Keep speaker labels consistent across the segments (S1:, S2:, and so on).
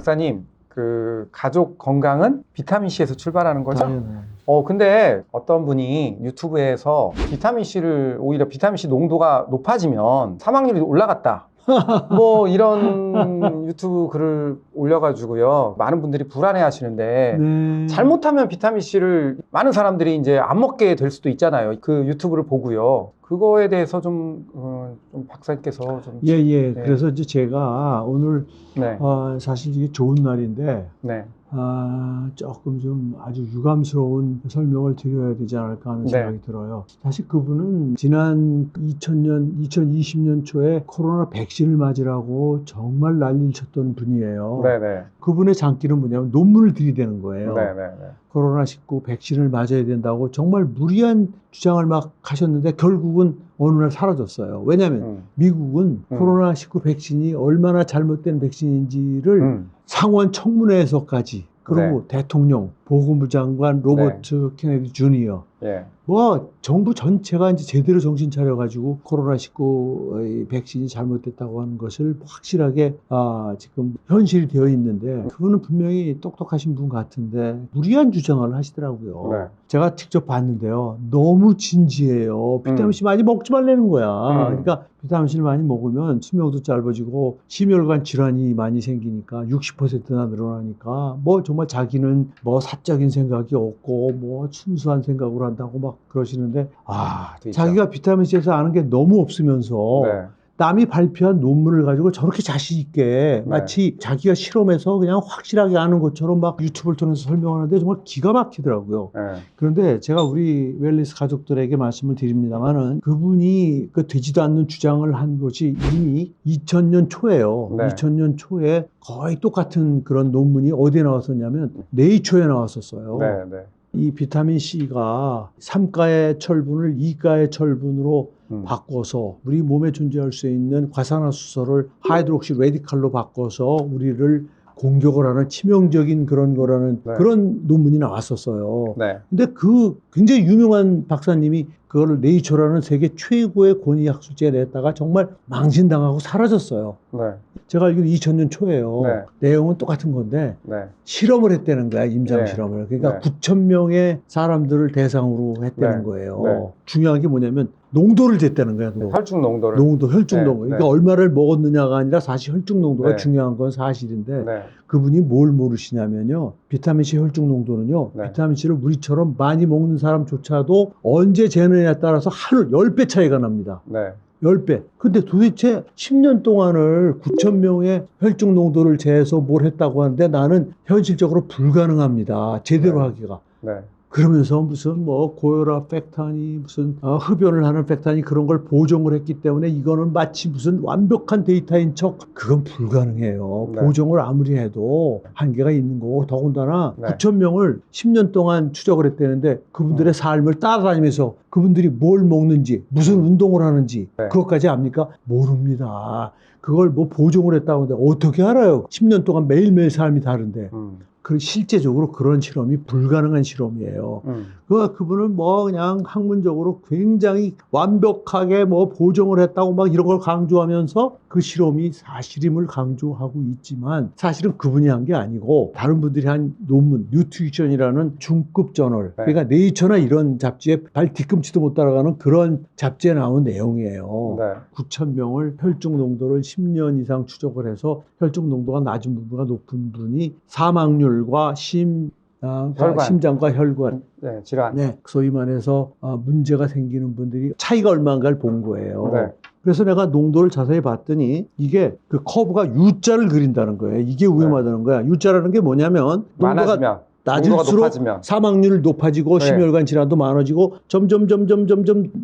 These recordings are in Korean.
S1: 박사님, 그 가족 건강은 비타민C에서 출발하는 거죠?
S2: 당연해요.
S1: 근데 어떤 분이 유튜브에서 비타민C를 오히려 비타민C 농도가 높아지면 사망률이 올라갔다. 뭐 이런 유튜브 글을 올려가지고요. 많은 분들이 불안해 하시는데
S2: 네.
S1: 잘못하면 비타민C를 많은 사람들이 이제 안 먹게 될 수도 있잖아요. 그 유튜브를 보고요. 그거에 대해서 좀 박사님께서 좀.
S2: 예, 예.
S1: 네.
S2: 그래서 이제 제가 오늘
S1: 네.
S2: 사실 이게 좋은 날인데
S1: 네.
S2: 조금 좀 아주 유감스러운 설명을 드려야 되지 않을까 하는
S1: 네.
S2: 생각이 들어요. 사실 그분은 지난 2020년 초에 코로나 백신을 맞으라고 정말 난리를 쳤던 분이에요.
S1: 네네.
S2: 그분의 장기는 뭐냐면 논문을 들이대는 거예요.
S1: 네네네.
S2: 코로나19 백신을 맞아야 된다고 정말 무리한 주장을 막 하셨는데 결국은 어느 날 사라졌어요. 왜냐하면 미국은 코로나19 백신이 얼마나 잘못된 백신인지를 상원 청문회에서까지 그리고 대통령, 보건부 장관 로버트 케네디 주니어
S1: 예.
S2: 뭐 정부 전체가 이제 제대로 정신 차려가지고 코로나19 백신이 잘못됐다고 하는 것을 확실하게 지금 현실이 되어 있는데 그분은 분명히 똑똑하신 분 같은데 무리한 주장을 하시더라고요.
S1: 네.
S2: 제가 직접 봤는데요. 너무 진지해요. 비타민C 많이 먹지 말라는 거야. 그러니까 비타민C를 많이 먹으면 수명도 짧아지고 심혈관 질환이 많이 생기니까 60%나 늘어나니까 뭐 정말 자기는 뭐 사적인 생각이 없고 뭐 순수한 생각으로 한다고 막 그러시는데 자기가 비타민C에서 아는 게 너무 없으면서
S1: 네.
S2: 남이 발표한 논문을 가지고 저렇게 자신 있게 마치 자기가 실험해서 그냥 확실하게 아는 것처럼 막 유튜브를 통해서 설명하는데 정말 기가 막히더라고요.
S1: 네.
S2: 그런데 제가 우리 웰리스 가족들에게 말씀을 드립니다만은 그분이 그 되지도 않는 주장을 한 것이 이미 2000년 초예요.
S1: 네.
S2: 2000년 초에 거의 똑같은 그런 논문이 어디에 나왔었냐면 네이처에 나왔었어요.
S1: 네. 네.
S2: 이 비타민C가 3가의 철분을 2가의 철분으로 바꿔서 우리 몸에 존재할 수 있는 과산화수소를 하이드록시 레디칼로 바꿔서 우리를 공격을 하는 치명적인 그런 거라는 그런 논문이 나왔었어요.
S1: 네.
S2: 근데 그 굉장히 유명한 박사님이 그거를 네이처라는 세계 최고의 권위학술지에 냈다가 정말 망신당하고 사라졌어요.
S1: 네.
S2: 제가 알기로 2000년 초예요.
S1: 네.
S2: 내용은 똑같은 건데
S1: 네.
S2: 실험을 했다는 거야, 임상 실험을. 그러니까 9,000명의 사람들을 대상으로 했다는 거예요.
S1: 네.
S2: 중요한 게 뭐냐면 농도를 쟀다는 거야.
S1: 혈중 농도를.
S2: 혈중 농도. 그러니까 얼마를 먹었느냐가 아니라 사실 혈중 농도가 중요한 건 사실인데 그분이 뭘 모르시냐면요. 비타민C 혈중 농도는요. 비타민C를 우리처럼 많이 먹는 사람조차도 언제 재느냐에 따라서 하루 10배 차이가 납니다. 10배. 근데 도대체 10년 동안을 9,000명의 혈중 농도를 재서 뭘 했다고 하는데 나는 현실적으로 불가능합니다. 제대로 하기가. 그러면서 무슨 뭐 고혈압 팩탄이 무슨 흡연을 하는 팩탄이 그런 걸 보정을 했기 때문에 이거는 마치 무슨 완벽한 데이터인 척 그건 불가능해요. 보정을 아무리 해도 한계가 있는 거고 더군다나 9,000명을 10년 동안 추적을 했다는데 그분들의 삶을 따라다니면서 그분들이 뭘 먹는지 무슨 운동을 하는지 그것까지 압니까? 모릅니다. 그걸 뭐 보정을 했다고 하는데 어떻게 알아요? 10년 동안 매일매일 삶이 다른데. 실제적으로 그런 실험이 불가능한 실험이에요. 그분은 뭐 그냥 학문적으로 굉장히 완벽하게 뭐 보정을 했다고 막 이런 걸 강조하면서 그 실험이 사실임을 강조하고 있지만 사실은 그분이 한 게 아니고 다른 분들이 한 논문, 뉴트리션이라는 중급 저널, 그러니까 네이처나 이런 잡지에 발 뒤꿈치도 못 따라가는 그런 잡지에 나온 내용이에요. 9,000명을 혈중 농도를 10년 이상 추적을 해서 혈중 농도가 낮은 분보다 높은 분이 사망률과 심장과 혈관
S1: 질환.
S2: 소위 말해서 문제가 생기는 분들이 차이가 얼마인가를 본 거예요. 그래서 내가 농도를 자세히 봤더니 이게 그 커브가 U자를 그린다는 거예요. 이게 위험하다는 거야. U자라는 게 뭐냐면 농도가 낮을수록 사망률이 높아지고 심혈관 질환도 많아지고 점점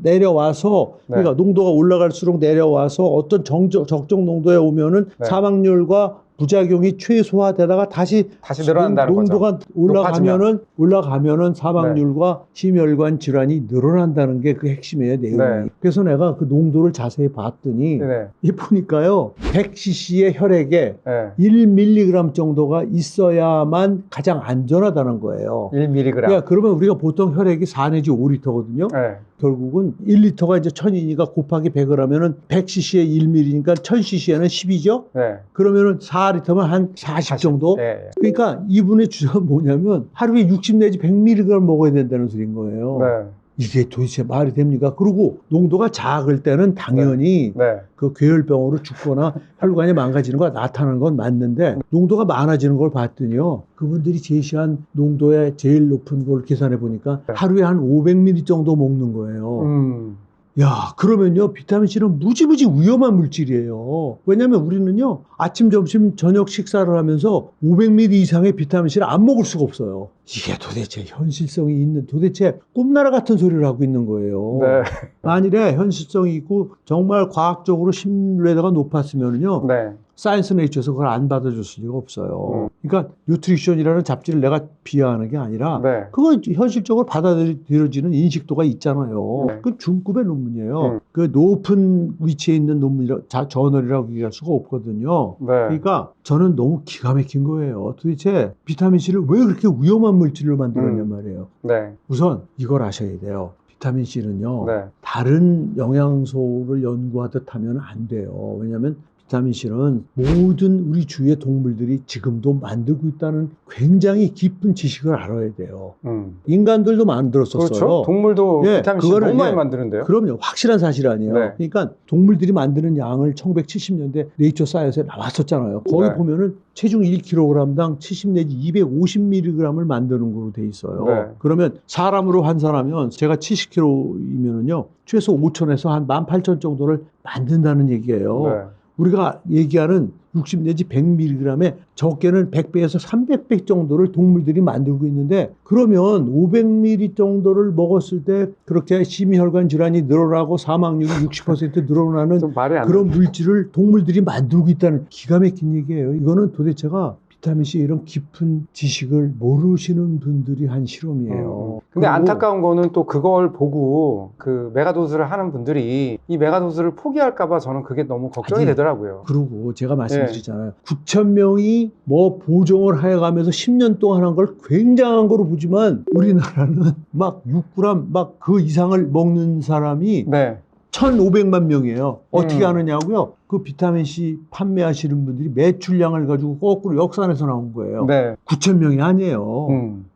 S2: 내려와서 그러니까 농도가 올라갈수록 내려와서 어떤 적정 농도에 오면은 사망률과 부작용이 최소화되다가 다시
S1: 늘어난다는
S2: 농도가 올라가면은 사망률과 심혈관 질환이 늘어난다는 게 그 핵심이에요, 내용이. 그래서 내가 그 농도를 자세히 봤더니 이 보니까요. 100cc의 혈액에 1mg 정도가 있어야만 가장 안전하다는 거예요.
S1: 1mg.
S2: 그러니까 그러면 우리가 보통 혈액이 4 내지 5리터거든요. 결국은 1리터가 이제 1000이니까 곱하기 100을 하면은 100cc에 1ml니까 1000cc에는 10이죠?
S1: 네.
S2: 그러면 4리터면 한 40 정도?
S1: 네.
S2: 그러니까 이분의 주장은 뭐냐면 하루에 60 내지 100mg 먹어야 된다는 소리인 거예요.
S1: 네.
S2: 이게 도대체 말이 됩니까? 그리고 농도가 작을 때는 당연히
S1: 네.
S2: 그 괴혈병으로 죽거나 혈관이 망가지는 거 나타나는 건 맞는데 농도가 많아지는 걸 봤더니요. 그분들이 제시한 농도의 제일 높은 걸 계산해 보니까
S1: 네.
S2: 하루에 한 500ml 정도 먹는 거예요. 야, 그러면요, 비타민C는 무지무지 위험한 물질이에요. 왜냐면 우리는요, 아침, 점심, 저녁 식사를 하면서 500ml 이상의 비타민C를 안 먹을 수가 없어요. 이게 도대체 현실성이 있는, 도대체 꿈나라 같은 소리를 하고 있는 거예요.
S1: 네.
S2: 만일에 현실성이 있고 정말 과학적으로 신뢰도가 높았으면요,
S1: 네.
S2: 사이언스 네이처에서 그걸 안 받아줬을 리가 없어요. 그러니까 뉴트리션이라는 잡지를 내가 비하하는 게 아니라
S1: 네.
S2: 그건 현실적으로 받아들여지는 인식도가 있잖아요.
S1: 네.
S2: 그건 중급의 논문이에요. 그 높은 위치에 있는 저널이라고 얘기할 수가 없거든요.
S1: 네.
S2: 그러니까 저는 너무 기가 막힌 거예요. 도대체 비타민C를 왜 그렇게 위험한 물질로 만들었냔 말이에요.
S1: 네.
S2: 우선 이걸 아셔야 돼요. 비타민C는요.
S1: 네.
S2: 다른 영양소를 연구하듯 하면 안 돼요. 왜냐하면 비타민C는 모든 우리 주위의 동물들이 지금도 만들고 있다는 굉장히 깊은 지식을 알아야 돼요. 인간들도 만들었었어요.
S1: 그렇죠. 동물도
S2: 예,
S1: 비타민C
S2: 그거를
S1: 너무 많이
S2: 예,
S1: 만드는데요.
S2: 그럼요. 확실한 사실 아니에요.
S1: 네.
S2: 그러니까 동물들이 만드는 양을 1970년대 네이처 사이언스에 나왔었잖아요. 거기
S1: 네.
S2: 보면은 체중 1kg당 70 내지 250mg을 만드는 걸로 돼 있어요.
S1: 네.
S2: 그러면 사람으로 환산하면 제가 70kg이면은요. 최소 5,000에서 한 18,000 정도를 만든다는 얘기예요.
S1: 네.
S2: 우리가 얘기하는 60 내지 100mg에 적게는 100배에서 300배 정도를 동물들이 만들고 있는데 그러면 500ml 정도를 먹었을 때 그렇게 심혈관 질환이 늘어나고 사망률이 60% 늘어나는
S1: 좀 말이 안
S2: 그런 물질을 동물들이 만들고 있다는 기가 막힌 얘기예요. 이거는 도대체가 비타민C 이런 깊은 지식을 모르시는 분들이 한 실험이에요.
S1: 근데
S2: 그리고
S1: 안타까운 거는 또 그걸 보고 그 메가도즈를 하는 분들이 이 메가도즈를 포기할까봐 저는 그게 너무 걱정이
S2: 아니,
S1: 되더라고요.
S2: 그리고 제가 말씀드리잖아요. 9,000명이 뭐 보정을 해가면서 10년 동안 한 걸 굉장한 거로 보지만 우리나라는 막 6g 막 그 이상을 먹는 사람이
S1: 네.
S2: 1,500만 명이에요. 어떻게 하느냐고요? 그 비타민C 판매하시는 분들이 매출량을 가지고 거꾸로 역산해서 나온 거예요.
S1: 네.
S2: 9,000명이 아니에요.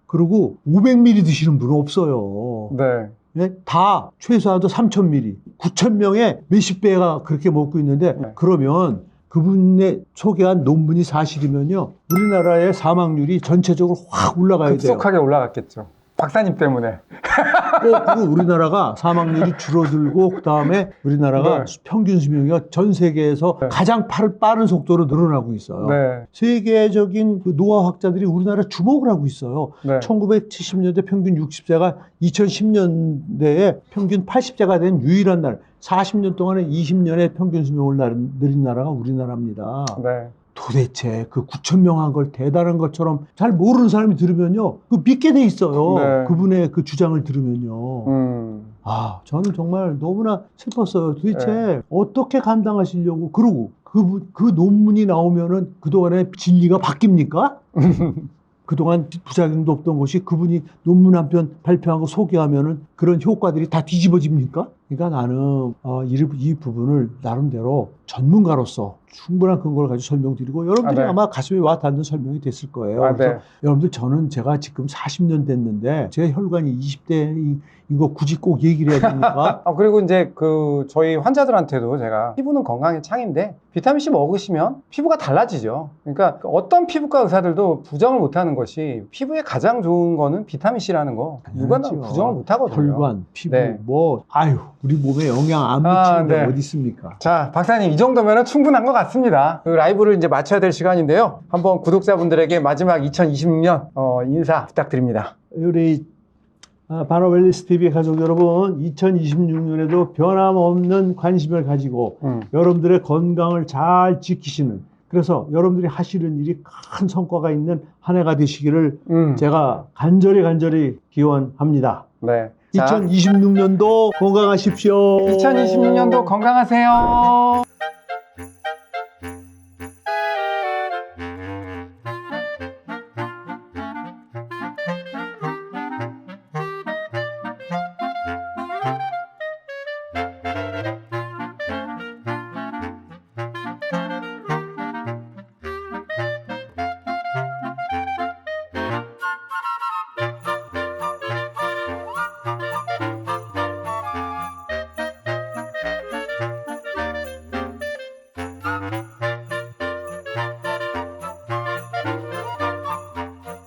S2: 그리고 500ml 드시는 분은 없어요.
S1: 네.
S2: 예? 다 최소한도 3,000ml. 9,000명에 몇십 배가 그렇게 먹고 있는데
S1: 네.
S2: 그러면 그분의 소개한 논문이 사실이면요. 우리나라의 사망률이 전체적으로 확 올라가야 돼요.
S1: 급속하게 올라갔겠죠. 박사님 때문에.
S2: 그리고 우리나라가 사망률이 줄어들고 그다음에 우리나라가
S1: 네.
S2: 평균 수명이 전 세계에서
S1: 네.
S2: 가장 빠른 속도로 늘어나고 있어요.
S1: 네.
S2: 세계적인 그 노화학자들이 우리나라 주목을 하고 있어요.
S1: 네.
S2: 1970년대 평균 60세가 2010년대에 평균 80세가 된 유일한 나라. 40년 동안에 20년의 평균 수명을 늘린 나라가 우리나라입니다.
S1: 네.
S2: 도대체 그 9,000명 한 걸 대단한 것처럼 잘 모르는 사람이 들으면요. 그 믿게 돼 있어요.
S1: 네.
S2: 그분의 그 주장을 들으면요. 아, 저는 정말 너무나 슬펐어요. 도대체
S1: 네.
S2: 어떻게 감당하시려고. 그러고 그 논문이 나오면은 그동안의 진리가 바뀝니까? 그동안 부작용도 없던 것이 그분이 논문 한 편 발표하고 소개하면은 그런 효과들이 다 뒤집어집니까? 그러니까 나는 이 부분을 나름대로 전문가로서 충분한 근거를 가지고 설명드리고 여러분들이
S1: 네.
S2: 아마 가슴에 와 닿는 설명이 됐을 거예요. 그래서
S1: 네.
S2: 여러분들 제가 지금 40년 됐는데 제 혈관이 20대인 거 굳이 꼭 얘기를 해야 됩니까?
S1: 그리고 이제 저희 환자들한테도 제가 피부는 건강의 창인데 비타민C 먹으시면 피부가 달라지죠. 그러니까 어떤 피부과 의사들도 부정을 못하는 것이 피부에 가장 좋은 거는 비타민C라는 거 누가 부정을 못하거든요.
S2: 혈관, 피부,
S1: 네.
S2: 우리 몸에 영향 안 미치는 게
S1: 네.
S2: 어디 있습니까?
S1: 자, 박사님 이 정도면 충분한 것 같습니다. 그 라이브를 이제 마쳐야 될 시간인데요. 한번 구독자분들에게 마지막 2026년 인사 부탁드립니다.
S2: 우리 바노웰리스 TV 가족 여러분, 2026년에도 변함없는 관심을 가지고 여러분들의 건강을 잘 지키시는, 그래서 여러분들이 하시는 일이 큰 성과가 있는 한 해가 되시기를 제가 간절히 기원합니다.
S1: 네.
S2: 2026년도 건강하십시오.
S1: 2026년도 건강하세요.